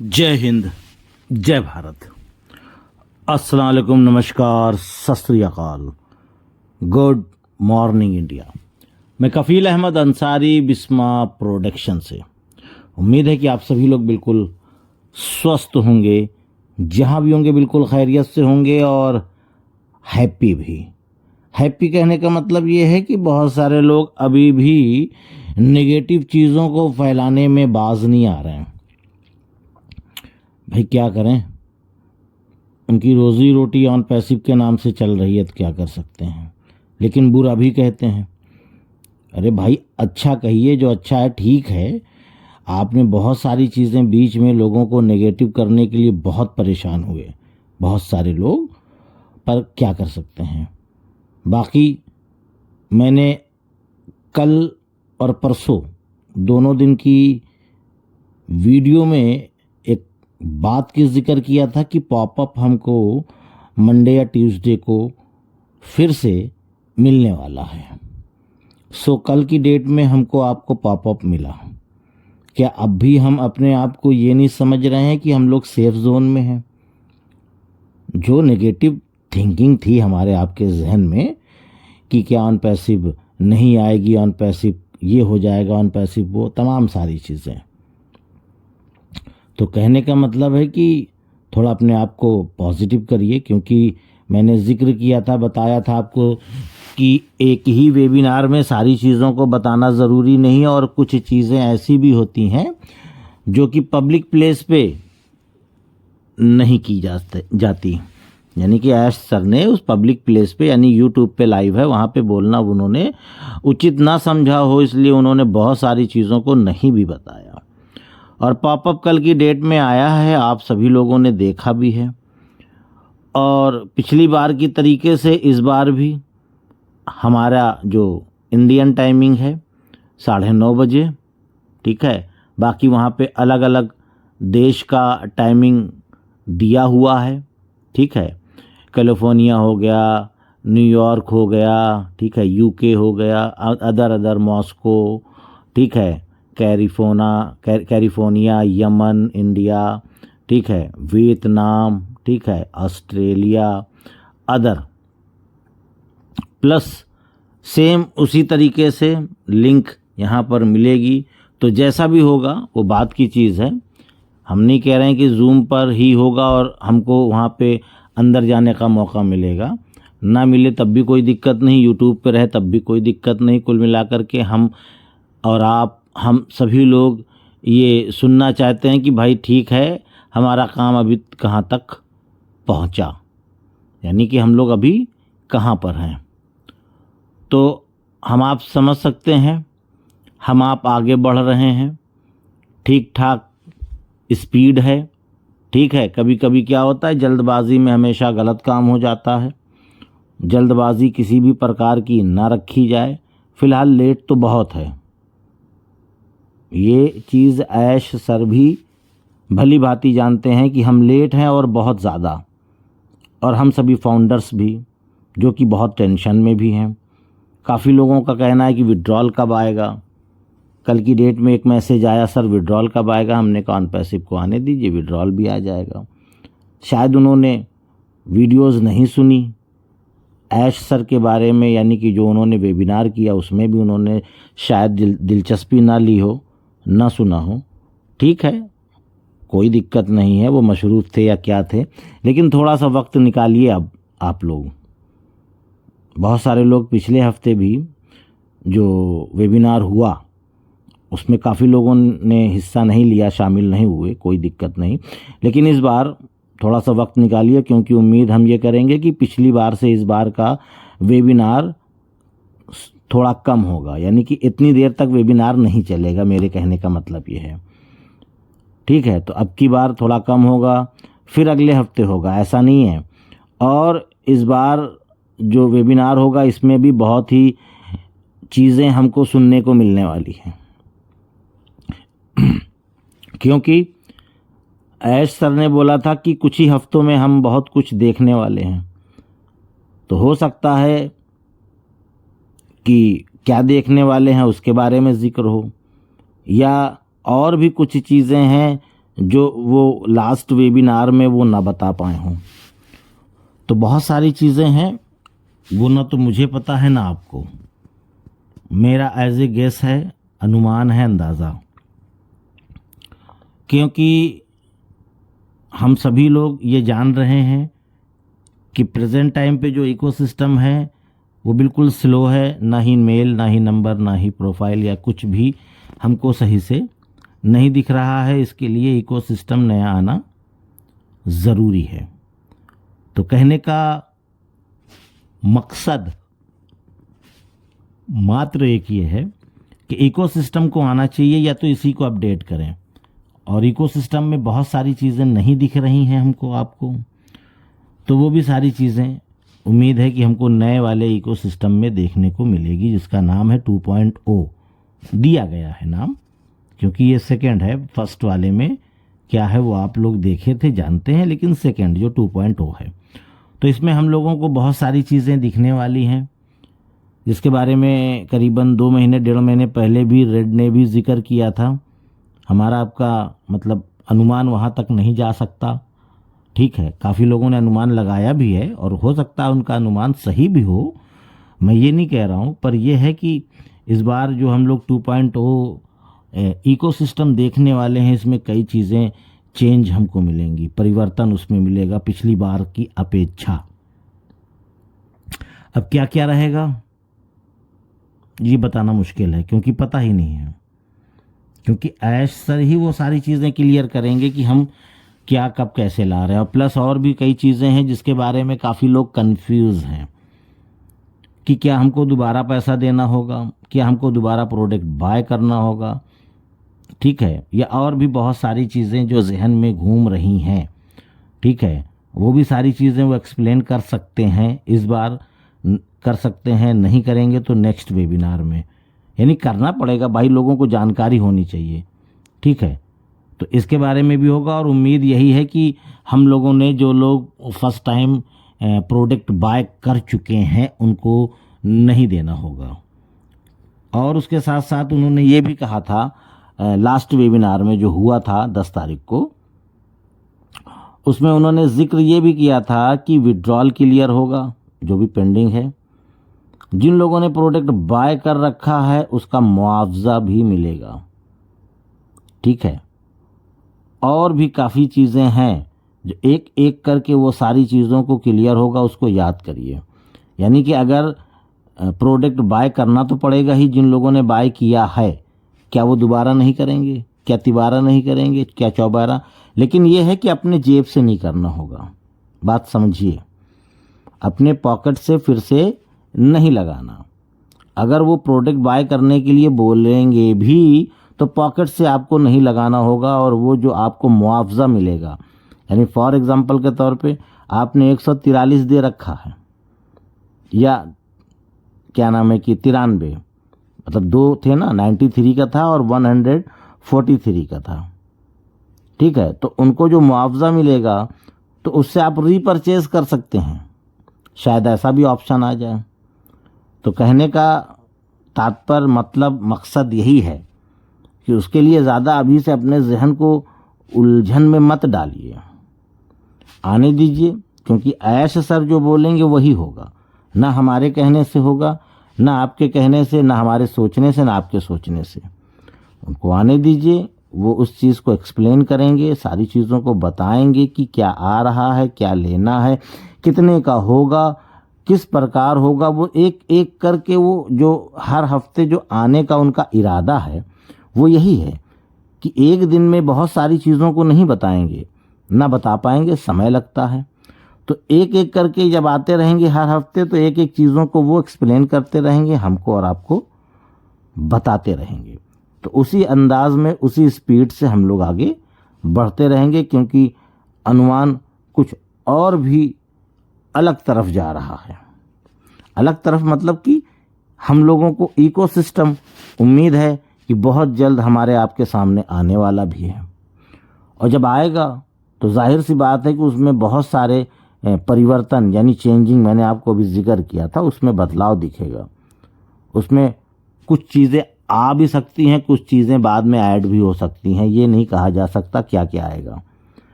जय हिंद, जय भारत। अस्सलाम वालेकुम, नमस्कार, सत श्री अकाल, गुड मॉर्निंग इंडिया। मैं कफ़ील अहमद अंसारी, बिस्मा प्रोडक्शन से। उम्मीद है कि आप सभी लोग बिल्कुल स्वस्थ होंगे, जहाँ भी होंगे बिल्कुल खैरियत से होंगे और हैप्पी भी। हैप्पी कहने का मतलब ये है कि बहुत सारे लोग अभी भी नेगेटिव चीज़ों को फैलाने में बाज नहीं आ रहे हैं। भाई क्या करें, उनकी रोज़ी रोटी ऑन पैसिव के नाम से चल रही है तो क्या कर सकते हैं, लेकिन बुरा भी कहते हैं। अरे भाई अच्छा कहिए, जो अच्छा है ठीक है। आपने बहुत सारी चीज़ें बीच में लोगों को नेगेटिव करने के लिए बहुत परेशान हुए बहुत सारे लोग, पर क्या कर सकते हैं। बाकी मैंने कल और परसों दोनों दिन की वीडियो में एक बात की जिक्र किया था कि पॉपअप हमको मंडे या ट्यूसडे को फिर से मिलने वाला है। सो कल की डेट में हमको आपको पॉपअप मिला। क्या अब भी हम अपने आप को ये नहीं समझ रहे हैं कि हम लोग सेफ जोन में हैं? जो नेगेटिव थिंकिंग थी हमारे आपके जहन में कि क्या ऑन पैसिव नहीं आएगी, ऑन पैसिव ये हो जाएगा, ऑन पैसिव वो, तमाम सारी चीज़ें, तो कहने का मतलब है कि थोड़ा अपने आप को पॉजिटिव करिए। क्योंकि मैंने जिक्र किया था, बताया था आपको कि एक ही वेबिनार में सारी चीज़ों को बताना ज़रूरी नहीं है, और कुछ चीज़ें ऐसी भी होती हैं जो कि पब्लिक प्लेस पे नहीं की जाती। यानी कि ऐश सर ने उस पब्लिक प्लेस पे, यानी यूट्यूब पे लाइव है, वहाँ पे बोलना उन्होंने उचित ना समझा हो, इसलिए उन्होंने बहुत सारी चीज़ों को नहीं भी बताया। और पॉपअप कल की डेट में आया है, आप सभी लोगों ने देखा भी है। और पिछली बार की तरीके से इस बार भी हमारा जो इंडियन टाइमिंग है 9:30 बजे, ठीक है। बाकी वहाँ पे अलग अलग देश का टाइमिंग दिया हुआ है, ठीक है। कैलिफोर्निया हो गया, न्यूयॉर्क हो गया, ठीक है, यूके हो गया, अदर मॉस्को, ठीक है, कैलिफोर्निया, यमन, इंडिया, ठीक है, वियतनाम, ठीक है, ऑस्ट्रेलिया, अदर प्लस सेम उसी तरीके से लिंक यहाँ पर मिलेगी। तो जैसा भी होगा वो बात की चीज़ है। हम नहीं कह रहे हैं कि जूम पर ही होगा और हमको वहाँ पे अंदर जाने का मौका मिलेगा, ना मिले तब भी कोई दिक्कत नहीं, यूट्यूब पे रहे तब भी कोई दिक्कत नहीं। कुल मिलाकर के हम और हम सभी लोग ये सुनना चाहते हैं कि भाई ठीक है, हमारा काम अभी कहाँ तक पहुँचा, यानी कि हम लोग अभी कहाँ पर हैं। तो हम आप समझ सकते हैं, हम आप आगे बढ़ रहे हैं, ठीक ठाक स्पीड है, ठीक है। कभी कभी क्या होता है, जल्दबाजी में हमेशा गलत काम हो जाता है। जल्दबाजी किसी भी प्रकार की ना रखी जाए। फ़िलहाल लेट तो बहुत है, ये चीज़ ऐश सर भी भली भांति जानते हैं कि हम लेट हैं और बहुत ज़्यादा। और हम सभी फाउंडर्स भी, जो कि बहुत टेंशन में भी हैं। काफ़ी लोगों का कहना है कि विड्रॉल कब आएगा। कल की डेट में एक मैसेज आया, सर विड्रॉल कब आएगा। हमने कहा ऑन पैसिव को आने दीजिए, विड्रॉल भी आ जाएगा। शायद उन्होंने वीडियोस नहीं सुनी ऐश सर के बारे में, यानी कि जो उन्होंने वेबिनार किया उसमें भी उन्होंने शायद दिलचस्पी ना ली हो, ना सुना हो। ठीक है, कोई दिक्कत नहीं है, वो मशरूफ़ थे या क्या थे, लेकिन थोड़ा सा वक्त निकालिए। अब आप लोग, बहुत सारे लोग पिछले हफ्ते भी जो वेबिनार हुआ उसमें काफ़ी लोगों ने हिस्सा नहीं लिया, शामिल नहीं हुए, कोई दिक्कत नहीं। लेकिन इस बार थोड़ा सा वक्त निकालिए, क्योंकि उम्मीद हम ये करेंगे कि पिछली बार से इस बार का वेबिनार थोड़ा कम होगा, यानी कि इतनी देर तक वेबिनार नहीं चलेगा, मेरे कहने का मतलब ये है। ठीक है, तो अब की बार थोड़ा कम होगा, फिर अगले हफ्ते होगा, ऐसा नहीं है। और इस बार जो वेबिनार होगा इसमें भी बहुत ही चीज़ें हमको सुनने को मिलने वाली हैं, क्योंकि ऐश सर ने बोला था कि कुछ ही हफ्तों में हम बहुत कुछ देखने वाले हैं। तो हो सकता है कि क्या देखने वाले हैं उसके बारे में जिक्र हो, या और भी कुछ चीज़ें हैं जो वो लास्ट वेबिनार में वो ना बता पाए हों। तो बहुत सारी चीज़ें हैं, वो ना तो मुझे पता है ना आपको। मेरा एज ए गेस है, अनुमान है, अंदाज़ा। क्योंकि हम सभी लोग ये जान रहे हैं कि प्रेजेंट टाइम पे जो इकोसिस्टम है वो बिल्कुल स्लो है, ना ही मेल, ना ही नंबर, ना ही प्रोफाइल या कुछ भी हमको सही से नहीं दिख रहा है। इसके लिए इकोसिस्टम नया आना ज़रूरी है। तो कहने का मकसद मात्र एक ये है कि इकोसिस्टम को आना चाहिए या तो इसी को अपडेट करें। और इकोसिस्टम में बहुत सारी चीज़ें नहीं दिख रही हैं हमको, आपको, तो वो भी सारी चीज़ें उम्मीद है कि हमको नए वाले इकोसिस्टम में देखने को मिलेगी, जिसका नाम है 2.0 दिया गया है नाम, क्योंकि ये सेकंड है। फर्स्ट वाले में क्या है वो आप लोग देखे थे, जानते हैं, लेकिन सेकंड जो 2.0 है, तो इसमें हम लोगों को बहुत सारी चीज़ें दिखने वाली हैं, जिसके बारे में करीबन 2 महीने 1.5 महीने पहले भी रेड ने भी जिक्र किया था। हमारा आपका मतलब अनुमान वहाँ तक नहीं जा सकता, ठीक है। काफ़ी लोगों ने अनुमान लगाया भी है और हो सकता है उनका अनुमान सही भी हो, मैं ये नहीं कह रहा हूँ, पर यह है कि इस बार जो हम लोग 2.0 इकोसिस्टम देखने वाले हैं, इसमें कई चीज़ें चेंज हमको मिलेंगी, परिवर्तन उसमें मिलेगा पिछली बार की अपेक्षा। अब क्या क्या रहेगा ये बताना मुश्किल है, क्योंकि पता ही नहीं है। क्योंकि ऐश सर ही वो सारी चीज़ें क्लियर करेंगे कि हम क्या कब कैसे ला रहे हैं। और प्लस और भी कई चीज़ें हैं जिसके बारे में काफ़ी लोग कंफ्यूज हैं कि क्या हमको दोबारा पैसा देना होगा, क्या हमको दोबारा प्रोडक्ट बाय करना होगा, ठीक है, या और भी बहुत सारी चीज़ें जो जहन में घूम रही हैं, ठीक है। वो भी सारी चीज़ें वो एक्सप्लेन कर सकते हैं, इस बार कर सकते हैं, नहीं करेंगे तो नेक्स्ट वेबिनार में, यानी करना पड़ेगा भाई, लोगों को जानकारी होनी चाहिए, ठीक है। तो इसके बारे में भी होगा और उम्मीद यही है कि हम लोगों ने, जो लोग फर्स्ट टाइम प्रोडक्ट बाय कर चुके हैं, उनको नहीं देना होगा। और उसके साथ साथ उन्होंने ये भी कहा था लास्ट वेबिनार में जो हुआ था 10 तारीख को, उसमें उन्होंने जिक्र ये भी किया था कि विड्रॉल क्लियर होगा जो भी पेंडिंग है। जिन लोगों ने प्रोडक्ट बाय कर रखा है उसका मुआवजा भी मिलेगा, ठीक है। और भी काफ़ी चीज़ें हैं जो एक एक करके वो सारी चीज़ों को क्लियर होगा, उसको याद करिए। यानी कि अगर प्रोडक्ट बाय करना तो पड़ेगा ही, जिन लोगों ने बाय किया है, क्या वो दोबारा नहीं करेंगे, क्या तिबारा नहीं करेंगे, क्या चौबारा, लेकिन ये है कि अपने जेब से नहीं करना होगा। बात समझिए, अपने पॉकेट से फिर से नहीं लगाना। अगर वो प्रोडक्ट बाय करने के लिए बोलेंगे भी तो पॉकेट से आपको नहीं लगाना होगा, और वो जो आपको मुआवजा मिलेगा, यानी फॉर एग्जांपल के तौर पे आपने 143 दे रखा है, या क्या नाम है कि 93, मतलब 2 थे ना, 93 का था और 143 का था, ठीक है। तो उनको जो मुआवजा मिलेगा तो उससे आप रीपरचेज कर सकते हैं, शायद ऐसा भी ऑप्शन आ जाए। तो कहने का तात्पर्य, मतलब मकसद यही है कि उसके लिए ज़्यादा अभी से अपने जहन को उलझन में मत डालिए, आने दीजिए। क्योंकि ऐश सर जो बोलेंगे वही होगा, ना हमारे कहने से होगा, ना आपके कहने से, ना हमारे सोचने से, ना आपके सोचने से। उनको आने दीजिए, वो उस चीज़ को एक्सप्लेन करेंगे, सारी चीज़ों को बताएंगे कि क्या आ रहा है, क्या लेना है, कितने का होगा, किस प्रकार होगा। वो एक एक करके, वो जो हर हफ्ते जो आने का उनका इरादा है वो यही है कि एक दिन में बहुत सारी चीज़ों को नहीं बताएंगे, ना बता पाएंगे, समय लगता है। तो एक एक करके जब आते रहेंगे हर हफ्ते, तो एक एक चीज़ों को वो एक्सप्लेन करते रहेंगे, हमको और आपको बताते रहेंगे। तो उसी अंदाज में, उसी स्पीड से हम लोग आगे बढ़ते रहेंगे, क्योंकि अनुमान कुछ और भी अलग तरफ जा रहा है। अलग तरफ मतलब कि हम लोगों को इकोसिस्टम उम्मीद है कि बहुत जल्द हमारे आपके सामने आने वाला भी है, और जब आएगा तो जाहिर सी बात है कि उसमें बहुत सारे परिवर्तन, यानी चेंजिंग, मैंने आपको अभी जिक्र किया था, उसमें बदलाव दिखेगा। उसमें कुछ चीज़ें आ भी सकती हैं, कुछ चीज़ें बाद में ऐड भी हो सकती हैं, ये नहीं कहा जा सकता क्या क्या आएगा।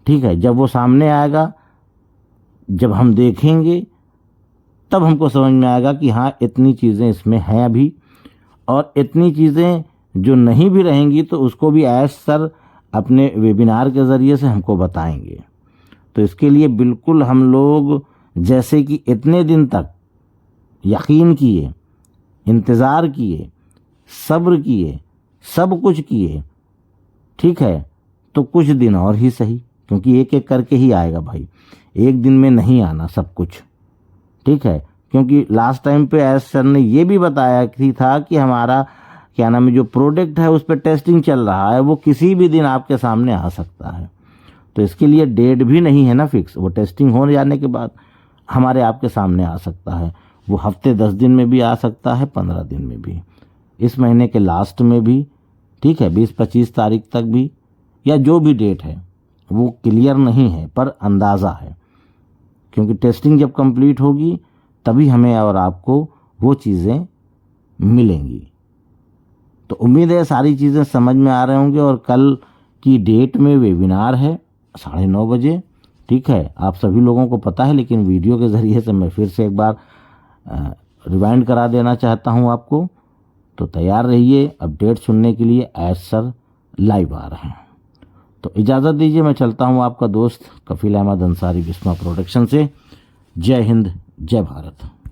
ठीक है, जब वो सामने आएगा, जब हम देखेंगे तब हमको समझ में आएगा कि हाँ इतनी चीज़ें इसमें हैं अभी, और इतनी चीज़ें जो नहीं भी रहेंगी तो उसको भी एज सर अपने वेबिनार के ज़रिए से हमको बताएंगे। तो इसके लिए बिल्कुल हम लोग जैसे कि इतने दिन तक यकीन किए, इंतज़ार किए, सब्र किए, सब कुछ किए, ठीक है, तो कुछ दिन और ही सही, क्योंकि एक एक करके ही आएगा भाई, एक दिन में नहीं आना सब कुछ। ठीक है, क्योंकि लास्ट टाइम पे एस सर ने ये भी बताया था कि हमारा क्या नाम है जो प्रोडक्ट है उस पर टेस्टिंग चल रहा है, वो किसी भी दिन आपके सामने आ सकता है। तो इसके लिए डेट भी नहीं है ना फिक्स, वो टेस्टिंग हो जाने के बाद हमारे आपके सामने आ सकता है। वो हफ्ते 10 दिन में भी आ सकता है, 15 दिन में भी, इस महीने के लास्ट में भी, ठीक है, 20-25 तारीख तक भी, या जो भी डेट है वो क्लियर नहीं है पर अंदाज़ा है, क्योंकि टेस्टिंग जब कंप्लीट होगी तभी हमें और आपको वो चीज़ें मिलेंगी। तो उम्मीद है सारी चीज़ें समझ में आ रहे होंगे। और कल की डेट में वेबिनार है 9:30 बजे, ठीक है, आप सभी लोगों को पता है, लेकिन वीडियो के ज़रिए से मैं फिर से एक बार रिवाइंड करा देना चाहता हूँ आपको। तो तैयार रहिए अपडेट सुनने के लिए, एज सर लाइव आ रहे हैं। तो इजाज़त दीजिए, मैं चलता हूँ आपका दोस्त कफील अहमद अंसारी बिस्मा प्रोडक्शन से। जय हिंद, जय भारत।